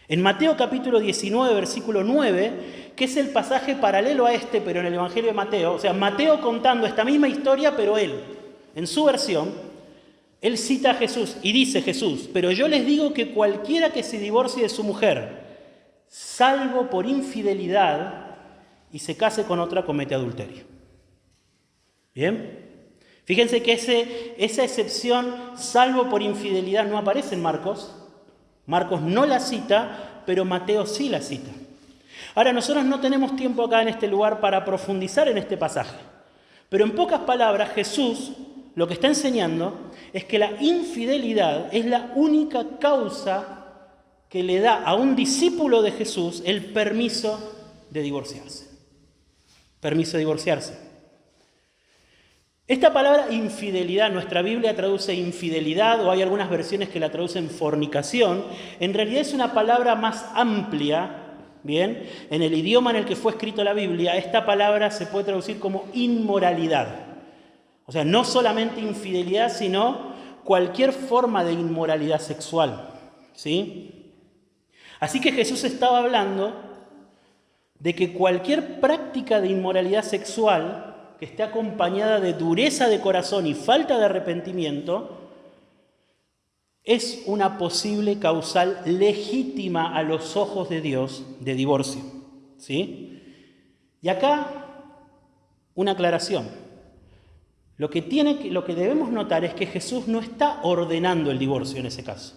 En Mateo capítulo 19, versículo 9, que es el pasaje paralelo a este, pero en el Evangelio de Mateo, o sea, Mateo contando esta misma historia, pero él, en su versión, él cita a Jesús y dice Jesús, pero yo les digo que cualquiera que se divorcie de su mujer, salvo por infidelidad, y se case con otra, comete adulterio. ¿Bien? Fíjense que esa excepción, salvo por infidelidad, no aparece en Marcos. Marcos no la cita, pero Mateo sí la cita. Ahora, nosotros no tenemos tiempo acá en este lugar para profundizar en este pasaje. Pero en pocas palabras, Jesús lo que está enseñando es que la infidelidad es la única causa que le da a un discípulo de Jesús el permiso de divorciarse. Permiso de divorciarse. Esta palabra infidelidad, nuestra Biblia traduce infidelidad o hay algunas versiones que la traducen fornicación. En realidad es una palabra más amplia, ¿bien? En el idioma en el que fue escrito la Biblia, esta palabra se puede traducir como inmoralidad. O sea, no solamente infidelidad, sino cualquier forma de inmoralidad sexual, ¿sí? Así que Jesús estaba hablando de que cualquier práctica de inmoralidad sexual que esté acompañada de dureza de corazón y falta de arrepentimiento, es una posible causal legítima a los ojos de Dios de divorcio. ¿Sí? Y acá, una aclaración. Lo que debemos notar es que Jesús no está ordenando el divorcio en ese caso.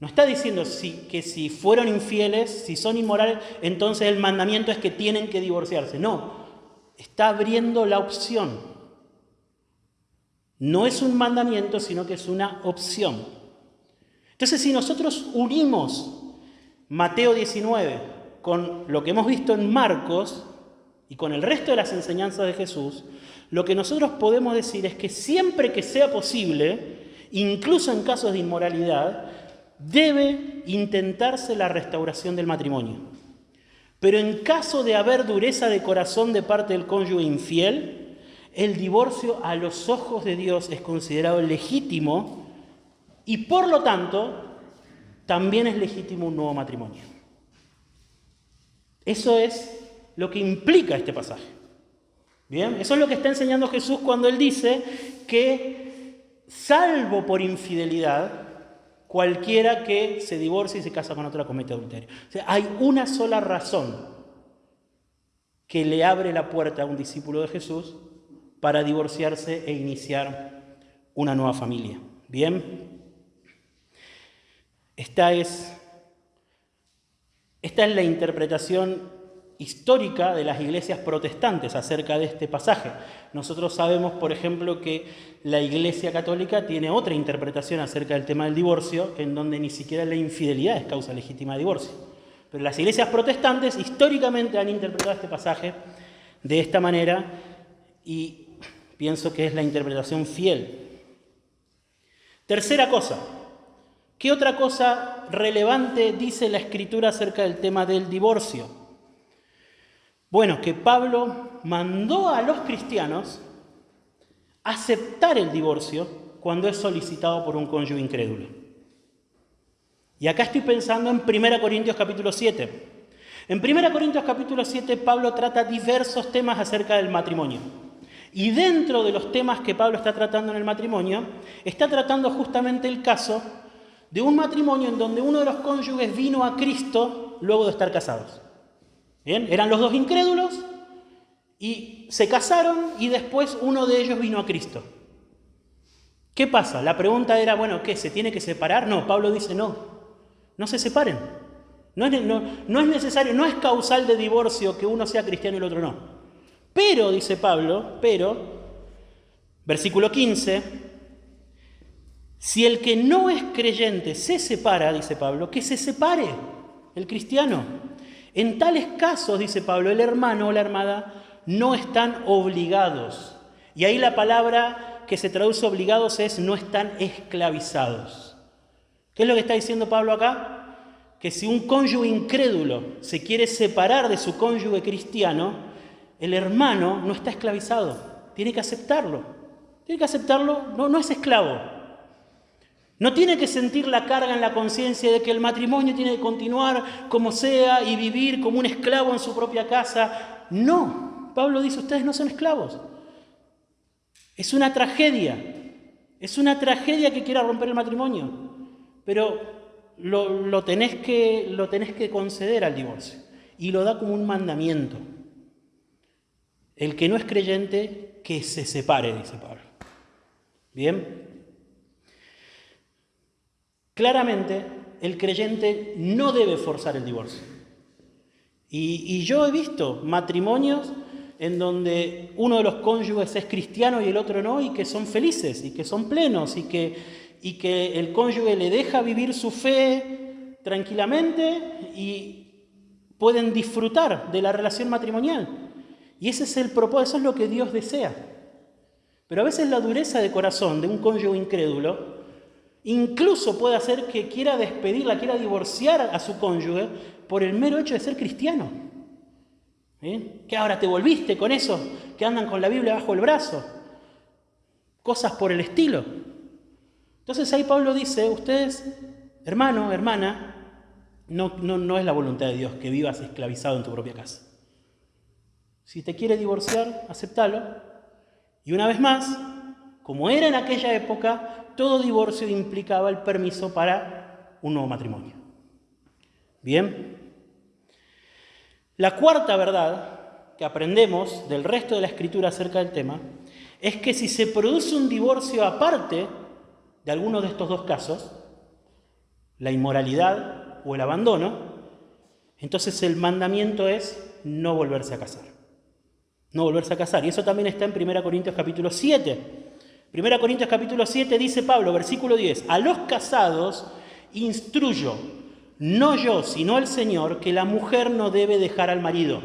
No está diciendo que si fueron infieles, si son inmorales, entonces el mandamiento es que tienen que divorciarse. No. Está abriendo la opción. No es un mandamiento, sino que es una opción. Entonces, si nosotros unimos Mateo 19 con lo que hemos visto en Marcos y con el resto de las enseñanzas de Jesús, lo que nosotros podemos decir es que siempre que sea posible, incluso en casos de inmoralidad, debe intentarse la restauración del matrimonio. Pero en caso de haber dureza de corazón de parte del cónyuge infiel, el divorcio a los ojos de Dios es considerado legítimo y por lo tanto también es legítimo un nuevo matrimonio. Eso es lo que implica este pasaje. Bien, eso es lo que está enseñando Jesús cuando Él dice que salvo por infidelidad, cualquiera que se divorcie y se casa con otra comete adulterio. O sea, hay una sola razón que le abre la puerta a un discípulo de Jesús para divorciarse e iniciar una nueva familia. Bien, esta es la interpretación histórica de las iglesias protestantes acerca de este pasaje. Nosotros sabemos, por ejemplo, que la Iglesia Católica tiene otra interpretación acerca del tema del divorcio, en donde ni siquiera la infidelidad es causa legítima de divorcio. Pero las iglesias protestantes históricamente han interpretado este pasaje de esta manera y Pienso que es la interpretación fiel. Tercera cosa. ¿Qué otra cosa relevante dice la Escritura acerca del tema del divorcio? Bueno, que Pablo mandó a los cristianos aceptar el divorcio cuando es solicitado por un cónyuge incrédulo. Y acá estoy pensando en 1 Corintios capítulo 7. En 1 Corintios capítulo 7 Pablo trata diversos temas acerca del matrimonio. Y dentro de los temas que Pablo está tratando en el matrimonio, está tratando justamente el caso de un matrimonio en donde uno de los cónyuges vino a Cristo luego de estar casados. ¿Bien? Eran los dos incrédulos y se casaron y después uno de ellos vino a Cristo. ¿Qué pasa? La pregunta era, bueno, ¿qué? ¿Se tiene que separar? No, Pablo dice no se separen. No es necesario, no es causal de divorcio que uno sea cristiano y el otro no. Pero, dice Pablo, versículo 15, si el que no es creyente se separa, dice Pablo, que se separe el cristiano. En tales casos, dice Pablo, el hermano o la hermana no están obligados. Y ahí la palabra que se traduce obligados es no están esclavizados. ¿Qué es lo que está diciendo Pablo acá? Que si un cónyuge incrédulo se quiere separar de su cónyuge cristiano, el hermano no está esclavizado, tiene que aceptarlo. No es esclavo. No tiene que sentir la carga en la conciencia de que el matrimonio tiene que continuar como sea y vivir como un esclavo en su propia casa. No, Pablo dice, ustedes no son esclavos. Es una tragedia que quiera romper el matrimonio, pero lo tenés que conceder al divorcio y lo da como un mandamiento. El que no es creyente, que se separe, dice Pablo. ¿Bien? Claramente, el creyente no debe forzar el divorcio. Y yo he visto matrimonios en donde uno de los cónyuges es cristiano y el otro no, y que son felices, y que son plenos, y que el cónyuge le deja vivir su fe tranquilamente y pueden disfrutar de la relación matrimonial. Y ese es el propósito, eso es lo que Dios desea. Pero a veces la dureza de corazón de un cónyuge incrédulo incluso puede hacer que quiera despedirla, quiera divorciar a su cónyuge por el mero hecho de ser cristiano. ¿Bien? ¿Qué ahora te volviste con eso? Que andan con la Biblia bajo el brazo. Cosas por el estilo. Entonces ahí Pablo dice, ustedes, hermano, hermana, no es la voluntad de Dios que vivas esclavizado en tu propia casa. Si te quiere divorciar, acéptalo. Y una vez más, como era en aquella época, todo divorcio implicaba el permiso para un nuevo matrimonio. Bien. La cuarta verdad que aprendemos del resto de la Escritura acerca del tema es que si se produce un divorcio aparte de alguno de estos dos casos, la inmoralidad o el abandono, entonces el mandamiento es no volverse a casar. No volverse a casar. Y eso también está en 1 Corintios capítulo 7. 1 Corintios capítulo 7 dice Pablo, versículo 10, a los casados instruyo, no yo, sino el Señor, que la mujer no debe dejar al marido.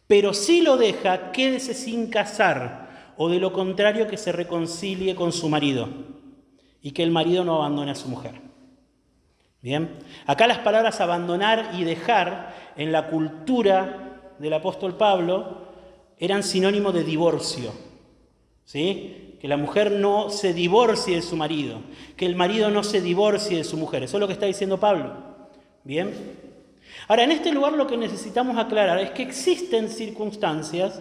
Pero si lo deja, quédese sin casar, o de lo contrario que se reconcilie con su marido, y que el marido no abandone a su mujer. Bien, acá las palabras abandonar y dejar en la cultura del apóstol Pablo eran sinónimo de divorcio, ¿sí? Que la mujer no se divorcie de su marido, que el marido no se divorcie de su mujer. Eso es lo que está diciendo Pablo. Bien. Ahora, en este lugar lo que necesitamos aclarar es que existen circunstancias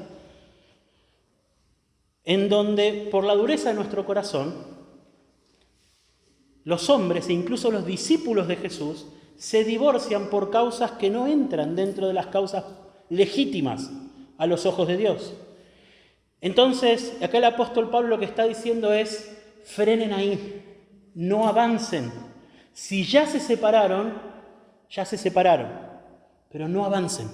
en donde, por la dureza de nuestro corazón, los hombres e incluso los discípulos de Jesús se divorcian por causas que no entran dentro de las causas legítimas a los ojos de Dios. Entonces, acá el apóstol Pablo lo que está diciendo es, frenen ahí, no avancen. Si ya se separaron, pero no avancen.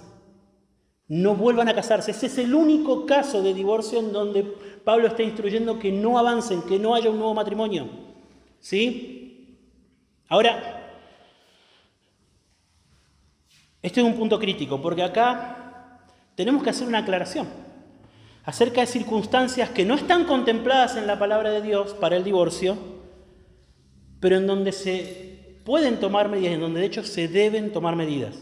No vuelvan a casarse. Ese es el único caso de divorcio en donde Pablo está instruyendo que no avancen, que no haya un nuevo matrimonio. ¿Sí? Ahora, este es un punto crítico, porque acá tenemos que hacer una aclaración. acerca de circunstancias que no están contempladas en la palabra de Dios para el divorcio, pero en donde se pueden tomar medidas, en donde de hecho se deben tomar medidas.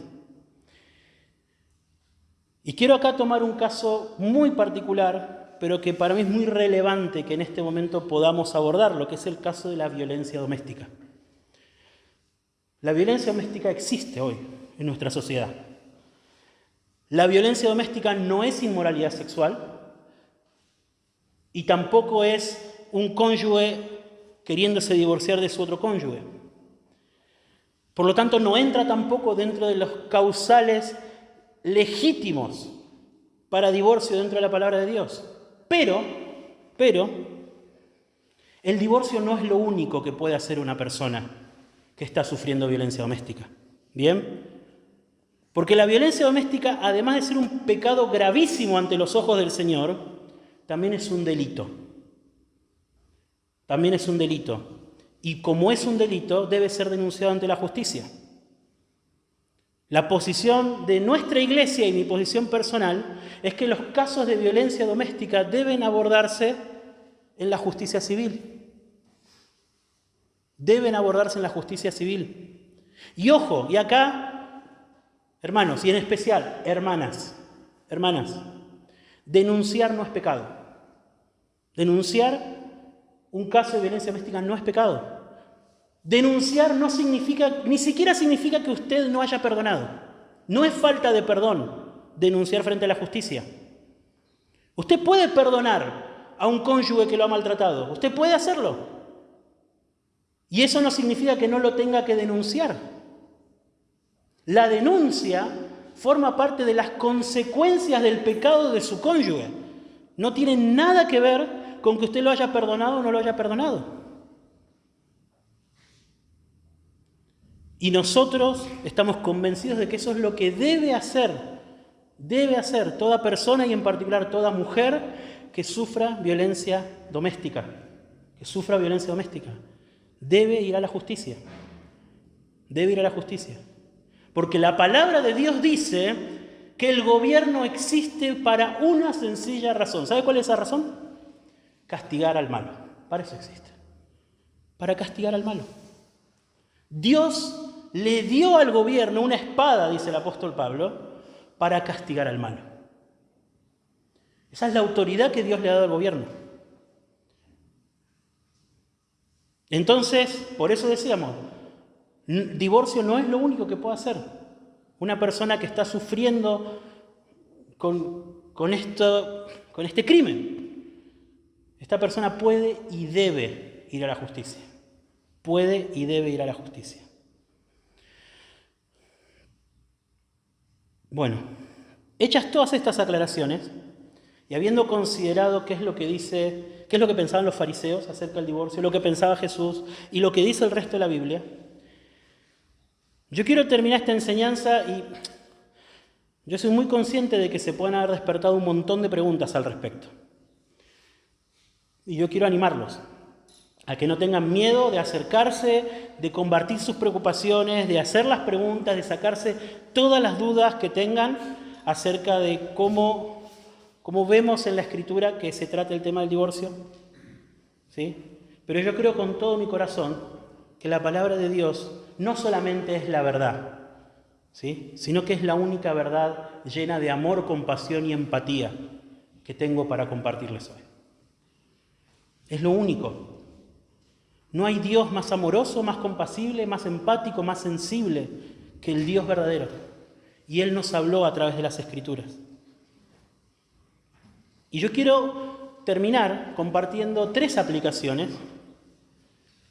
Y quiero acá tomar un caso muy particular, pero que para mí es muy relevante que en este momento podamos abordarlo, que es el caso de la violencia doméstica. La violencia doméstica existe hoy en nuestra sociedad. La violencia doméstica no es inmoralidad sexual y tampoco es un cónyuge queriéndose divorciar de su otro cónyuge. Por lo tanto, no entra tampoco dentro de los causales legítimos para divorcio dentro de la palabra de Dios. Pero, el divorcio no es lo único que puede hacer una persona que está sufriendo violencia doméstica. ¿Bien? Porque la violencia doméstica, además de ser un pecado gravísimo ante los ojos del Señor, también es un delito. También es un delito. Y como es un delito, debe ser denunciado ante la justicia. La posición de nuestra iglesia y mi posición personal es que los casos de violencia doméstica deben abordarse en la justicia civil. Deben abordarse en la justicia civil. Y ojo, y acá, hermanos, y en especial, hermanas, denunciar no es pecado. Denunciar un caso de violencia doméstica no es pecado. Denunciar no significa, ni siquiera significa que usted no haya perdonado. No es falta de perdón denunciar frente a la justicia. Usted puede perdonar a un cónyuge que lo ha maltratado. Usted puede hacerlo. Y eso no significa que no lo tenga que denunciar. La denuncia forma parte de las consecuencias del pecado de su cónyuge. No tiene nada que ver con que usted lo haya perdonado o no lo haya perdonado. Y nosotros estamos convencidos de que eso es lo que debe hacer toda persona y en particular toda mujer que sufra violencia doméstica. Debe ir a la justicia. Porque la palabra de Dios dice que el gobierno existe para una sencilla razón. ¿Sabe cuál es esa razón? Castigar al malo. Para eso existe. Para castigar al malo. Dios le dio al gobierno una espada, dice el apóstol Pablo, para castigar al malo. Esa es la autoridad que Dios le ha dado al gobierno. Entonces, por eso decíamos, divorcio no es lo único que puede hacer. Una persona que está sufriendo con este crimen, esta persona puede y debe ir a la justicia. Puede y debe ir a la justicia. Bueno, hechas todas estas aclaraciones, y habiendo considerado qué es lo que pensaban los fariseos acerca del divorcio, lo que pensaba Jesús y lo que dice el resto de la Biblia, yo quiero terminar esta enseñanza y yo soy muy consciente de que se pueden haber despertado un montón de preguntas al respecto. Y yo quiero animarlos a que no tengan miedo de acercarse, de compartir sus preocupaciones, de hacer las preguntas, de sacarse todas las dudas que tengan acerca de cómo vemos en la Escritura que se trata el tema del divorcio. ¿Sí? Pero yo creo con todo mi corazón que la palabra de Dios no solamente es la verdad, ¿sí? Sino que es la única verdad llena de amor, compasión y empatía que tengo para compartirles hoy. Es lo único. No hay Dios más amoroso, más compasible, más empático, más sensible que el Dios verdadero. Y Él nos habló a través de las Escrituras. Y yo quiero terminar compartiendo 3 aplicaciones.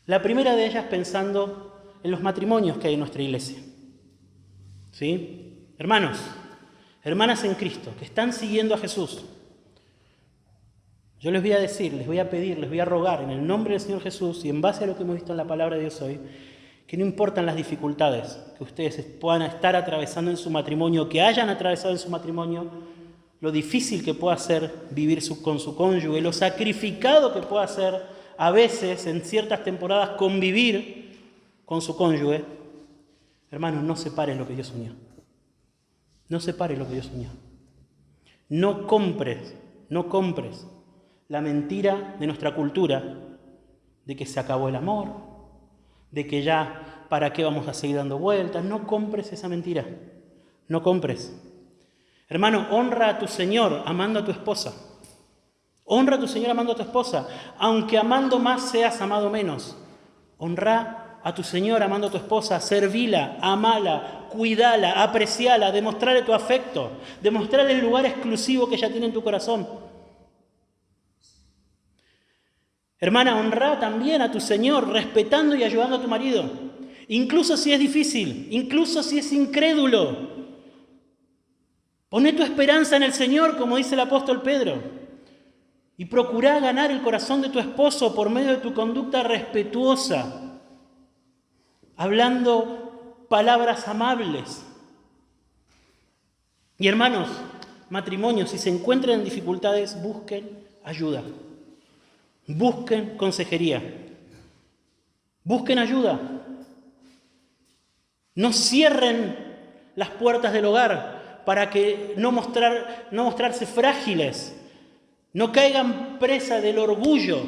La primera de ellas pensando en los matrimonios que hay en nuestra iglesia. ¿Sí? Hermanos, hermanas en Cristo, que están siguiendo a Jesús. Yo les voy a decir, les voy a pedir, les voy a rogar en el nombre del Señor Jesús y en base a lo que hemos visto en la palabra de Dios hoy, que no importan las dificultades que ustedes puedan estar atravesando en su matrimonio, que hayan atravesado en su matrimonio, lo difícil que pueda ser vivir con su cónyuge, lo sacrificado que pueda ser a veces, en ciertas temporadas, convivir con su cónyuge. Hermanos, no separes lo que Dios unió. No separes lo que Dios unió. No compres no compres la mentira de nuestra cultura de que se acabó el amor, de que ya, ¿para qué vamos a seguir dando vueltas? No compres esa mentira, no compres. Hermano, honra a tu Señor amando a tu esposa. Honra a tu Señor amando a tu esposa, aunque amando más seas amado menos. Honra a tu Señor amando a tu esposa, servila, amala, cuidala, apreciala, demostrarle tu afecto, demostrarle el lugar exclusivo que ella tiene en tu corazón. Hermana, honra también a tu Señor, respetando y ayudando a tu marido, incluso si es difícil, incluso si es incrédulo. Poné tu esperanza en el Señor, como dice el apóstol Pedro, y procurá ganar el corazón de tu esposo por medio de tu conducta respetuosa, hablando palabras amables. Y hermanos, matrimonios, si se encuentran en dificultades, busquen ayuda. Busquen consejería, busquen ayuda. No cierren las puertas del hogar para que no mostrarse frágiles, no caigan presa del orgullo.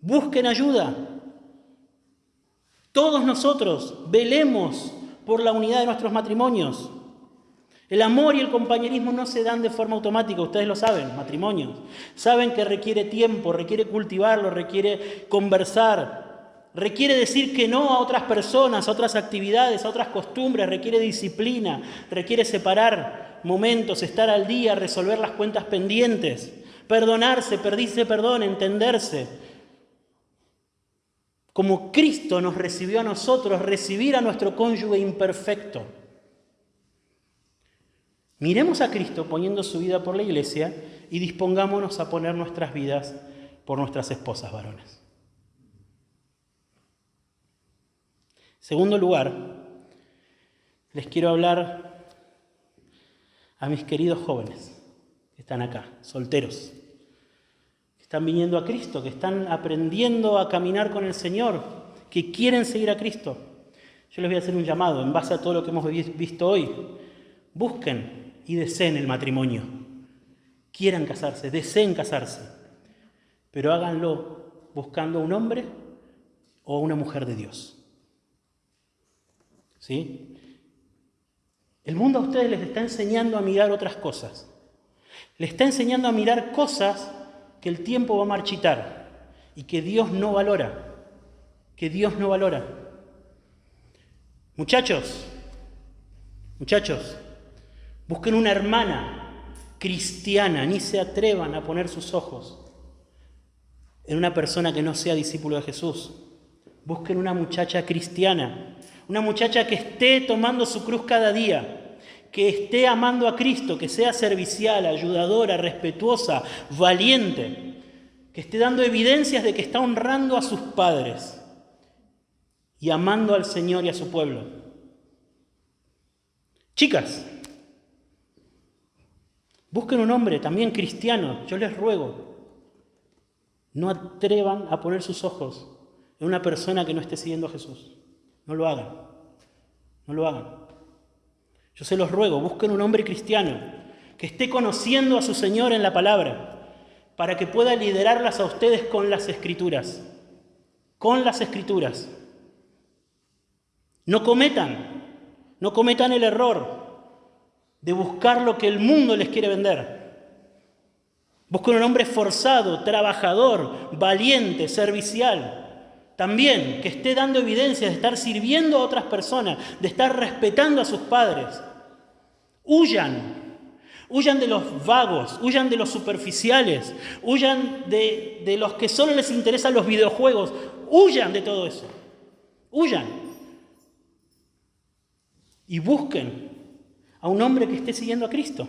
Busquen ayuda. Todos nosotros velemos por la unidad de nuestros matrimonios. El amor y el compañerismo no se dan de forma automática, ustedes lo saben, matrimonios. Saben que requiere tiempo, requiere cultivarlo, requiere conversar, requiere decir que no a otras personas, a otras actividades, a otras costumbres, requiere disciplina, requiere separar momentos, estar al día, resolver las cuentas pendientes, perdonarse, pedirse perdón, entenderse. Como Cristo nos recibió a nosotros, recibir a nuestro cónyuge imperfecto. Miremos a Cristo poniendo su vida por la iglesia y dispongámonos a poner nuestras vidas por nuestras esposas varones. Segundo lugar, les quiero hablar a mis queridos jóvenes que están acá, solteros, que están viniendo a Cristo, que están aprendiendo a caminar con el Señor, que quieren seguir a Cristo. Yo les voy a hacer un llamado en base a todo lo que hemos visto hoy. Busquen y deseen el matrimonio. Quieran casarse, deseen casarse, pero háganlo buscando un hombre o una mujer de Dios. ¿Sí? El mundo a ustedes les está enseñando a mirar otras cosas. Les está enseñando a mirar cosas que el tiempo va a marchitar y que Dios no valora. Que Dios no valora. Muchachos, busquen una hermana cristiana, ni se atrevan a poner sus ojos en una persona que no sea discípulo de Jesús. Busquen una muchacha cristiana, una muchacha que esté tomando su cruz cada día, que esté amando a Cristo, que sea servicial, ayudadora, respetuosa, valiente, que esté dando evidencias de que está honrando a sus padres y amando al Señor y a su pueblo. Chicas, busquen un hombre también cristiano, yo les ruego. No atrevan a poner sus ojos en una persona que no esté siguiendo a Jesús. No lo hagan. No lo hagan. Yo se los ruego, busquen un hombre cristiano que esté conociendo a su Señor en la palabra para que pueda liderarlas a ustedes con las Escrituras. Con las Escrituras. No cometan el error de buscar lo que el mundo les quiere vender. Busquen un hombre esforzado, trabajador, valiente, servicial. También que esté dando evidencias de estar sirviendo a otras personas, de estar respetando a sus padres. Huyan de los vagos, huyan de los superficiales, huyan de los que solo les interesan los videojuegos. Huyan de todo eso. Huyan. Y busquen a un hombre que esté siguiendo a Cristo.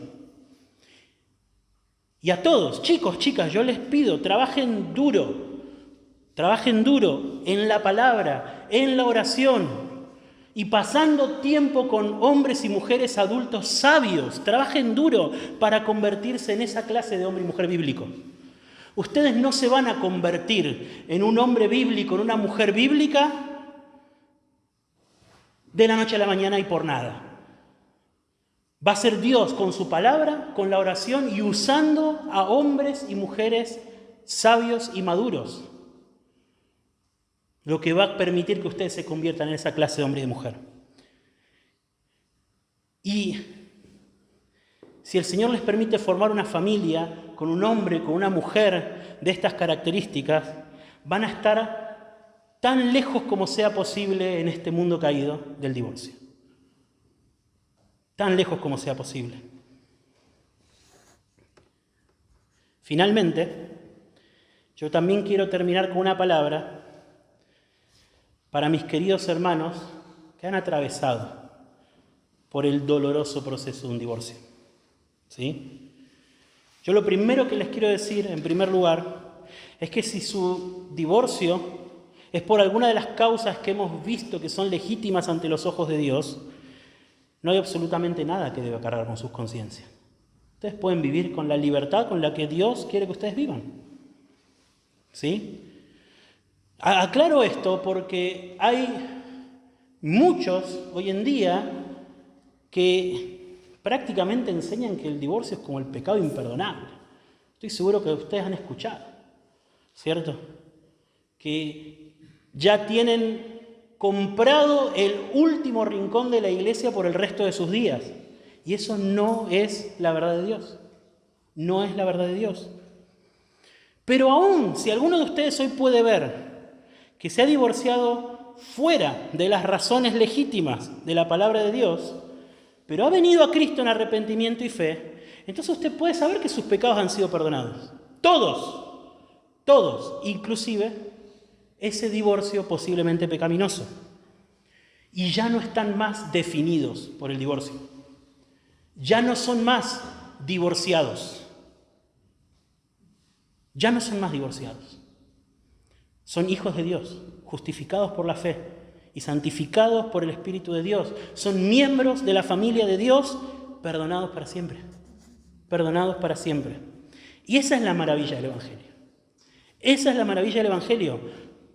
Y a todos, chicos, chicas, yo les pido, trabajen duro en la palabra, en la oración y pasando tiempo con hombres y mujeres adultos sabios. Trabajen duro para convertirse en esa clase de hombre y mujer bíblico. Ustedes no se van a convertir en un hombre bíblico, en una mujer bíblica de la noche a la mañana y por nada. Va a ser Dios con su palabra, con la oración y usando a hombres y mujeres sabios y maduros, lo que va a permitir que ustedes se conviertan en esa clase de hombre y de mujer. Y si el Señor les permite formar una familia con un hombre, con una mujer de estas características, van a estar tan lejos como sea posible en este mundo caído del divorcio. Tan lejos como sea posible. Finalmente, yo también quiero terminar con una palabra para mis queridos hermanos que han atravesado por el doloroso proceso de un divorcio. ¿Sí? Yo lo primero que les quiero decir, en primer lugar, es que si su divorcio es por alguna de las causas que hemos visto que son legítimas ante los ojos de Dios, no hay absolutamente nada que deba cargar con sus conciencias. Ustedes pueden vivir con la libertad con la que Dios quiere que ustedes vivan. ¿Sí? Aclaro esto porque hay muchos hoy en día que prácticamente enseñan que el divorcio es como el pecado imperdonable. Estoy seguro que ustedes han escuchado, ¿cierto? Que ya tienen comprado el último rincón de la iglesia por el resto de sus días. Y eso no es la verdad de Dios. No es la verdad de Dios. Pero aún si alguno de ustedes hoy puede ver que se ha divorciado fuera de las razones legítimas de la palabra de Dios, pero ha venido a Cristo en arrepentimiento y fe, entonces usted puede saber que sus pecados han sido perdonados. Todos, inclusive ese divorcio posiblemente pecaminoso. Y ya no están más definidos por el divorcio. Ya no son más divorciados. Ya no son más divorciados. Son hijos de Dios, justificados por la fe y santificados por el Espíritu de Dios. Son miembros de la familia de Dios, perdonados para siempre. Perdonados para siempre. Y esa es la maravilla del Evangelio. Esa es la maravilla del Evangelio.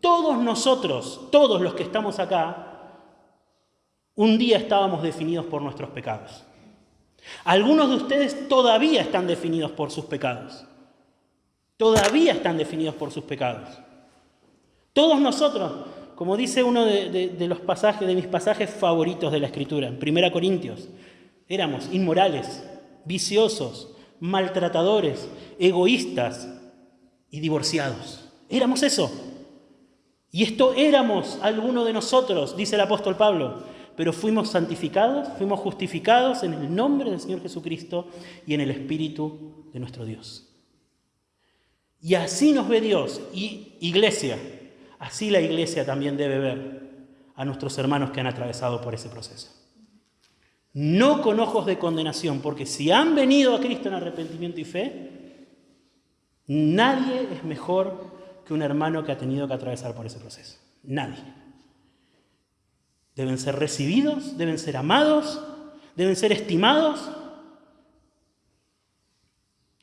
Todos nosotros, todos los que estamos acá, un día estábamos definidos por nuestros pecados. Algunos de ustedes todavía están definidos por sus pecados. Todavía están definidos por sus pecados. Todos nosotros, como dice uno de los pasajes, de mis pasajes favoritos de la Escritura, en 1 Corintios, éramos inmorales, viciosos, maltratadores, egoístas y divorciados. Éramos eso. Y esto éramos alguno de nosotros, dice el apóstol Pablo, pero fuimos santificados, fuimos justificados en el nombre del Señor Jesucristo y en el Espíritu de nuestro Dios. Y así nos ve Dios. Y iglesia, así la iglesia también debe ver a nuestros hermanos que han atravesado por ese proceso. No con ojos de condenación, porque si han venido a Cristo en arrepentimiento y fe, nadie es mejor que un hermano que ha tenido que atravesar por ese proceso. Nadie. Deben ser recibidos, deben ser amados, deben ser estimados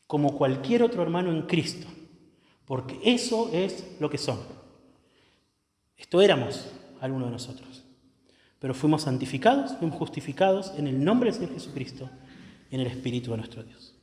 como cualquier otro hermano en Cristo, porque eso es lo que son. Esto éramos algunos de nosotros, pero fuimos santificados, fuimos justificados en el nombre del Señor Jesucristo y en el Espíritu de nuestro Dios.